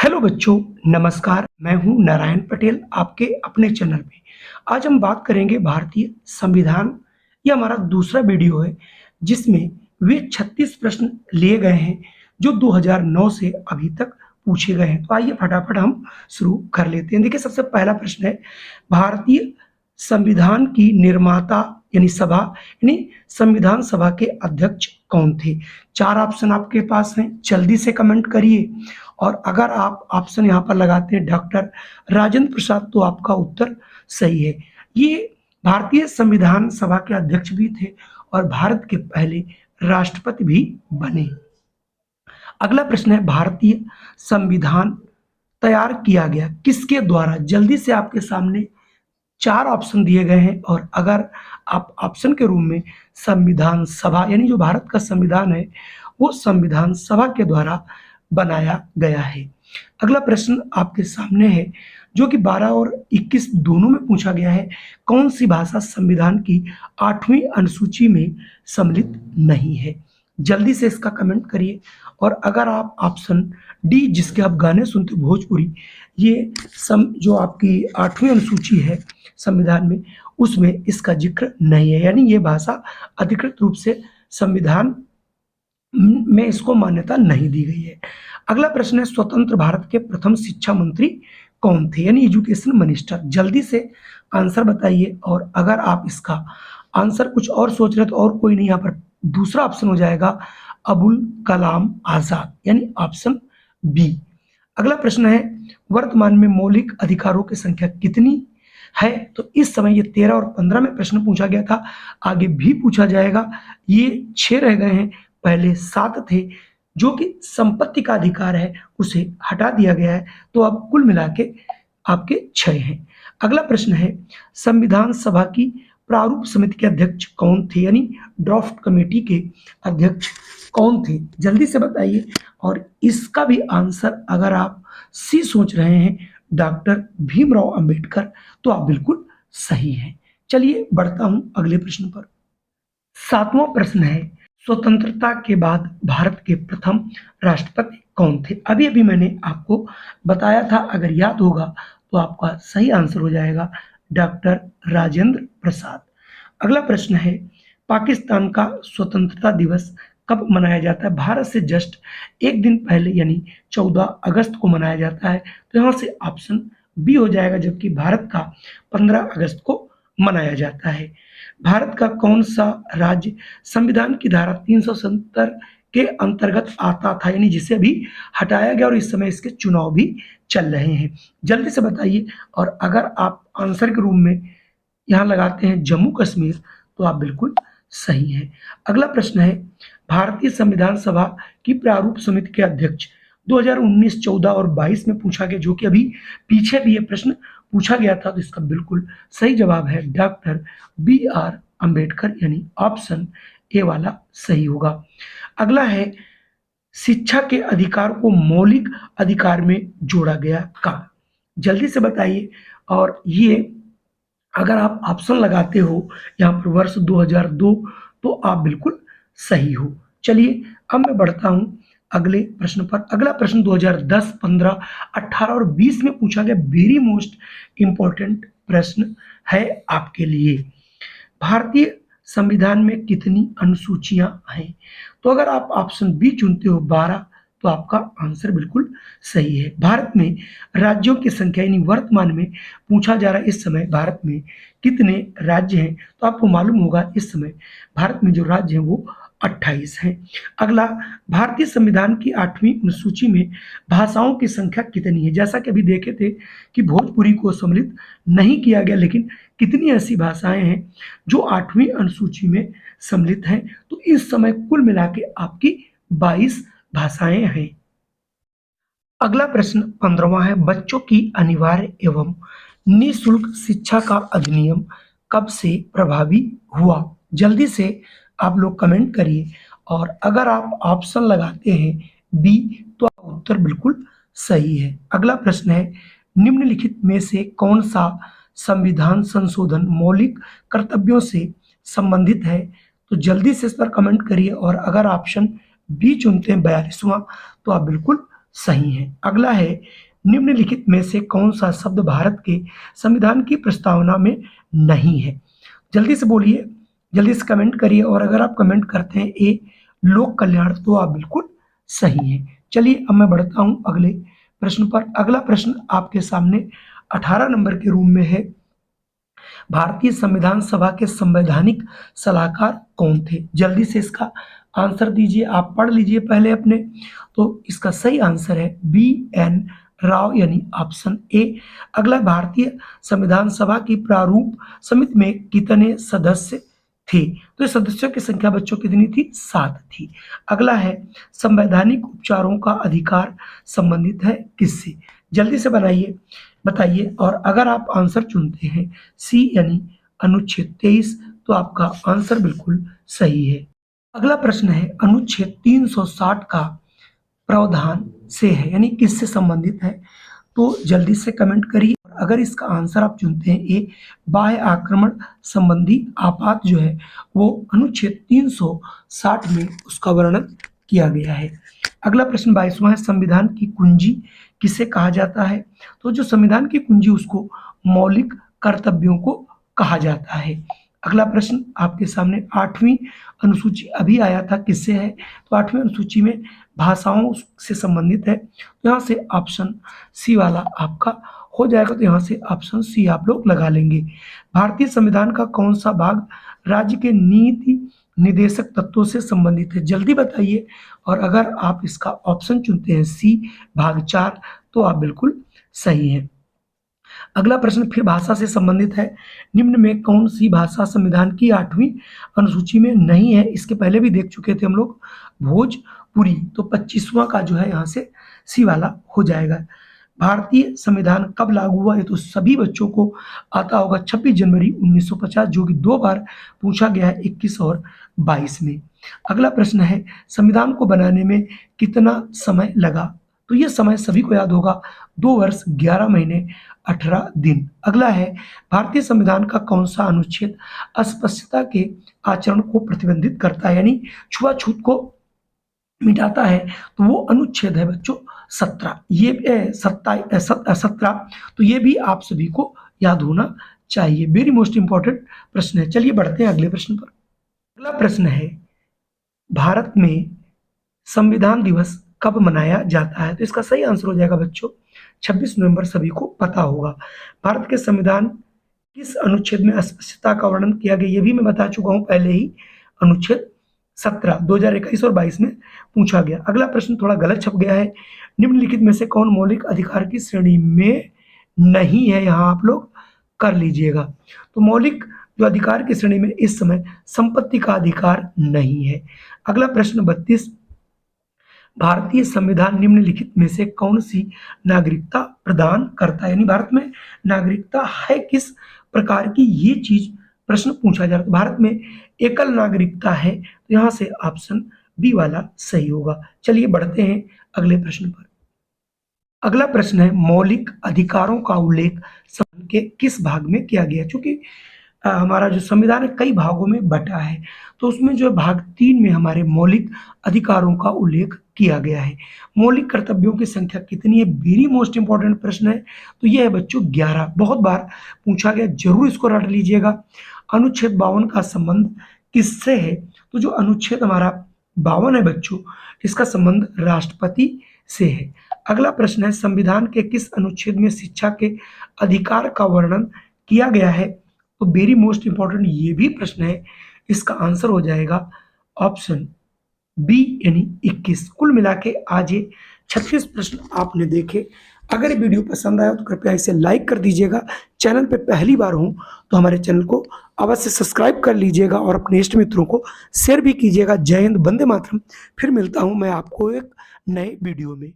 Hello बच्चों, नमस्कार। मैं हूं नारायण पटेल आपके अपने चैनल पे। आज हम बात करेंगे भारतीय संविधान। ये हमारा दूसरा वीडियो है जिसमें वे 36 प्रश्न लिए गए हैं जो 2009 से अभी तक पूछे गए हैं। तो आइए फटाफट हम शुरू कर लेते हैं। देखिए, सबसे पहला प्रश्न है, भारतीय संविधान की निर्माता यानी सभा यानी संविधान सभा के अध्यक्ष कौन थे? 4 ऑप्शन आपके पास हैं, जल्दी से कमेंट करिए। और अगर आप ऑप्शन यहाँ पर लगाते हैं डॉक्टर राजेंद्र प्रसाद, तो आपका उत्तर सही है। ये भारतीय संविधान सभा के अध्यक्ष भी थे और भारत के पहले राष्ट्रपति भी बने। अगला प्रश्न है, भारतीय संविधान तैयार किया गया किसके द्वारा? जल्दी से आपके सामने 4 ऑप्शन दिए गए हैं और अगर आप ऑप्शन के रूप में संविधान सभा यानी जो भारत का संविधान है वो संविधान सभा के द्वारा बनाया गया है। अगला प्रश्न आपके सामने है जो कि 12 और 21 दोनों में पूछा गया है, कौन सी भाषा संविधान की 8वीं अनुसूची में सम्मिलित नहीं है? जल्दी से इसका कमेंट करिए। और अगर आप ऑप्शन डी जिसके आप गाने सुनते हो भोजपुरी, ये जो आपकी 8वीं अनुसूची है संविधान में, उसमें इसका जिक्र नहीं है, यानी ये भाषा अधिकृत रूप से संविधान में इसको मान्यता नहीं दी गई है। अगला प्रश्न है, स्वतंत्र भारत के प्रथम शिक्षा मंत्री कौन थे? यानी एजुकेशन मिनिस्टर। जल्दी से आंसर बताइए। और अगर आप इसका आंसर कुछ और सोच रहे तो और कोई नहीं, यहाँ पर दूसरा ऑप्शन हो जाएगा अबुल कलाम आजाद, यानी ऑप्शन बी। अगला प्रश्न है, वर्तमान में मौलिक अधिकारों की संख्या कितनी है? तो इस समय ये 13 और 15 में प्रश्न पूछा गया था, आगे भी पूछा जाएगा। ये 6 रह गए हैं, पहले 7 थे। जो कि संपत्ति का अधिकार है उसे हटा दिया गया है, तो अब कुल मिला के आपके 6 हैं। अगला प्रश्न है, संविधान सभा की प्रारूप समिति के अध्यक्ष कौन थे? यानी ड्राफ्ट कमेटी के अध्यक्ष कौन थे? जल्दी से बताइए। और इसका भी आंसर अगर आप सी सोच रहे हैं डॉक्टर भीमराव अंबेडकर, तो आप बिल्कुल सही हैं। चलिए बढ़ता हूं अगले प्रश्न पर। 7वां प्रश्न है, स्वतंत्रता के बाद भारत के प्रथम राष्ट्रपति कौन थे? अभी अभी मैंने आपको बताया था, अगर याद होगा तो आपका सही आंसर हो जाएगा डॉक्टर राजेंद्र प्रसाद। अगला प्रश्न है, पाकिस्तान का स्वतंत्रता दिवस कब मनाया जाता है? भारत से जस्ट एक दिन पहले यानी 14 अगस्त को मनाया जाता है, तो यहाँ से ऑप्शन बी हो जाएगा, जबकि भारत का 15 अगस्त को मनाया जाता है। भारत का कौन सा राज्य संविधान की धारा 370 के अंतर्गत आता था, यानी जिसे अभी हटाया गया और इस समय इसके चुनाव भी चल रहे हैं? जल्दी से बताइए। और अगर आप आंसर के रूप में यहाँ लगाते हैं जम्मू कश्मीर, तो आप बिल्कुल सही हैं। अगला प्रश्न है, भारतीय संविधान सभा की प्रारूप समिति के अध्यक्ष 2019, 14 और 22 में पूछा गया, जो कि अभी पीछे भी ये प्रश्न पूछा गया था, तो इसका बिल्कुल सही जवाब है डॉक्टर BR अंबेडकर, यानी ऑप्शन ए वाला सही होगा। अगला है, शिक्षा के अधिकार को मौलिक अधिकार में जोड़ा गया कब? जल्दी से बताइए। और ये अगर आप ऑप्शन लगाते हो यहाँ पर वर्ष 2002, तो आप बिल्कुल सही हो। चलिए अब मैं बढ़ता हूँ अगले प्रश्न पर। अगला प्रश्न 2010, 15, 18 और 20 में पूछा गया वेरी मोस्ट इंपॉर्टेंट प्रश्न है आपके लिए। भारतीय संविधान में कितनी अनुसूचियां हैं? तो अगर आप ऑप्शन बी चुनते हो 12, तो आपका आंसर बिल्कुल सही है। भारत में राज्यों की संख्या यानी वर्तमान में पूछा जा रहा है इस समय भारत में कितने राज्य हैं, तो आपको मालूम होगा इस समय भारत में जो राज्य हैं वो 28 हैं। अगला, भारतीय संविधान की 8वीं अनुसूची में भाषाओं की संख्या कितनी है? जैसा कि अभी देखे थे कि भोजपुरी को सम्मिलित नहीं किया गया, लेकिन कितनी ऐसी भाषाएं हैं जो 8वीं अनुसूची में सम्मिलित हैं? तो इस समय कुल मिला के आपकी 22 भाषाएं हैं। अगला प्रश्न 15वां है, बच्चों की अनिवार्य एवं निःशुल्क शिक्षा का अधिनियम कब से प्रभावी हुआ? जल्दी से आप लोग कमेंट करिए। और अगर आप ऑप्शन लगाते हैं बी, तो उत्तर बिल्कुल सही है। अगला प्रश्न है, निम्नलिखित में से कौन सा संविधान संशोधन मौलिक कर्तव्यों से संबंधित है? तो जल्दी से इस पर कमेंट करिए। और अगर ऑप्शन बी चुनते हैं 42वां, तो आप बिल्कुल सही है। अगला है, निम्नलिखित में से कौन सा शब्द भारत के संविधान की प्रस्तावना में नहीं है? जल्दी से बोलिए, जल्दी से कमेंट करिए, और अगर आप कमेंट करते हैं ए लोक कल्याण तो आप बिल्कुल सही हैं। चलिए अब मैं बढ़ता हूं अगले प्रश्न पर। अगला प्रश्न आपके सामने 18 नंबर के रूम में है। भारतीय संविधान सभा के संवैधानिक सलाहकार कौन थे? जल्दी से इसका आंसर दीजिए, आप पढ़ लीजिए पहले अपने। तो इसका सही आंसर है बी एन राव, यानी ऑप्शन ए। अगला, भारतीय संविधान सभा की प्रारूप समिति में कितने सदस्य थे? तो सदस्यों की संख्या बच्चों कितनी थी? 7 थी। अगला है, संवैधानिक उपचारों का अधिकार संबंधित है किससे? जल्दी से बनाइए, बताइए। और अगर आप आंसर चुनते हैं सी यानी अनुच्छेद 23 तो आपका आंसर बिल्कुल सही है। अगला प्रश्न है, अनुच्छेद 360 का प्रावधान से है, यानी किससे संबंधित है? तो जल्दी से कमेंट करिए। अगर इसका आंसर आप चुनते हैं ए बाह्य आक्रमण संबंधी आपात जो है वो अनुच्छेद 360 में उसका वर्णन किया गया है। अगला प्रश्न 22वां है, संविधान की कुंजी किसे कहा जाता है? तो जो संविधान की कुंजी उसको मौलिक कर्तव्यों को कहा जाता है। अगला प्रश्न आपके सामने 8वीं अनुसूची अभी आया था, किससे है? तो 8वीं अनुसूची में भाषाओं से संबंधित है। तो यहाँ से ऑप्शन सी वाला आपका हो जाएगा, तो यहाँ से ऑप्शन सी आप लोग लगा लेंगे। भारतीय संविधान का कौन सा भाग राज्य के नीति निदेशक तत्वों से संबंधित है? जल्दी बताइए। और अगर आप इसका ऑप्शन चुनते हैं सी भाग 4 तो आप बिल्कुल सही हैं। अगला प्रश्न फिर भाषा से संबंधित है। निम्न में कौन सी भाषा संविधान की 8वीं अनुसूची में नहीं है? इसके पहले भी देख चुके थे हम लोग, भोजपुरी। तो 25वां का जो है यहाँ से सी वाला हो जाएगा। भारतीय संविधान कब लागू हुआ? ये तो सभी बच्चों को आता होगा, 26 जनवरी 1950, जो कि 2 बार पूछा गया है, 21 और 22 में। अगला प्रश्न है, संविधान को बनाने में कितना समय लगा? तो ये समय सभी को याद होगा, 2 वर्ष 11 महीने 18 दिन। अगला है, भारतीय संविधान का कौन सा अनुच्छेद अस्पृश्यता के आचरण को प्रतिबंधित करता है, यानी छुआछूत को मिटाता है? तो वो अनुच्छेद है बच्चों 17। ये 17, तो ये भी आप सभी को याद होना चाहिए। वेरी मोस्ट इंपॉर्टेंट प्रश्न है। चलिए बढ़ते हैं अगले प्रश्न पर। अगला प्रश्न है, भारत में संविधान दिवस कब मनाया जाता है? तो इसका सही आंसर हो जाएगा बच्चों 26 नवंबर, सभी को पता होगा। भारत के संविधान किस अनुच्छेद में अस्पृश्यता का वर्णन किया गया? ये भी मैं बता चुका हूं पहले ही, अनुच्छेद 17 2021 और 22 में पूछा गया। अगला प्रश्न थोड़ा गलत छप गया है। निम्नलिखित में से कौन मौलिक अधिकार की श्रेणी में नहीं है? यहाँ आप लोग कर लीजिएगा। तो मौलिक जो अधिकार की श्रेणी में इस समय संपत्ति का अधिकार नहीं है। अगला प्रश्न 32, भारतीय संविधान निम्नलिखित में से कौन सी नागरिकता प्रदान करता है? यानी भारत में नागरिकता है किस प्रकार की, ये चीज प्रश्न पूछा जा रहा है। तो भारत में एकल नागरिकता है, तो यहाँ से ऑप्शन बी वाला सही होगा। चलिए बढ़ते हैं अगले प्रश्न पर। अगला प्रश्न है, मौलिक अधिकारों का उल्लेख संविधान के किस भाग में किया गया? चूंकि हमारा जो संविधान है कई भागों में बटा है, तो उसमें जो भाग 3 में हमारे मौलिक अधिकारों का उल्लेख किया गया है। मौलिक कर्तव्यों की संख्या कितनी है? वेरी मोस्ट इंपॉर्टेंट प्रश्न है। तो यह है बच्चों 11, बहुत बार पूछा गया, जरूर इसको रट लीजिएगा। अनुच्छेद 52 का संबंध किससे है? तो जो अनुच्छेद हमारा 52 है बच्चों, इसका संबंध राष्ट्रपति से है। अगला प्रश्न है, संविधान के किस अनुच्छेद में शिक्षा के अधिकार का वर्णन किया गया है? तो वेरी मोस्ट इंपॉर्टेंट ये भी प्रश्न है। इसका आंसर हो जाएगा ऑप्शन बी यानी 21। कुल मिला के आज ये 36 प्रश्न आपने देखे। अगर ये वीडियो पसंद आया तो कृपया इसे लाइक कर दीजिएगा। चैनल पे पहली बार हो तो हमारे चैनल को अवश्य सब्सक्राइब कर लीजिएगा और अपने इष्ट मित्रों को शेयर भी कीजिएगा। जय हिंद, वंदे मातरम। फिर मिलता हूँ मैं आपको एक नए वीडियो में।